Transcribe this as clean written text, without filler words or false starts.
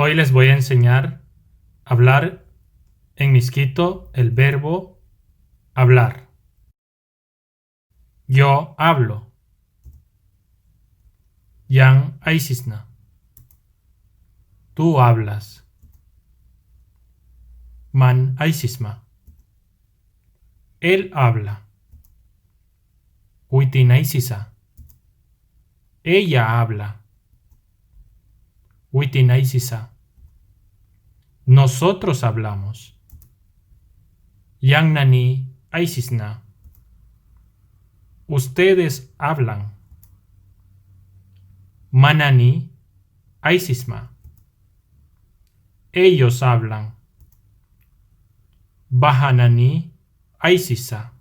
Hoy les voy a enseñar a hablar en Miskito el verbo hablar. Yo hablo. Yang aisisna. Tú hablas. Man aisisma. Él habla. Uitin aisisa. Ella habla. Uitin aisisa. Nosotros hablamos. Yang nani aisisna. Ustedes hablan. Manani aisisma. Ellos hablan. Bahanani aisisa.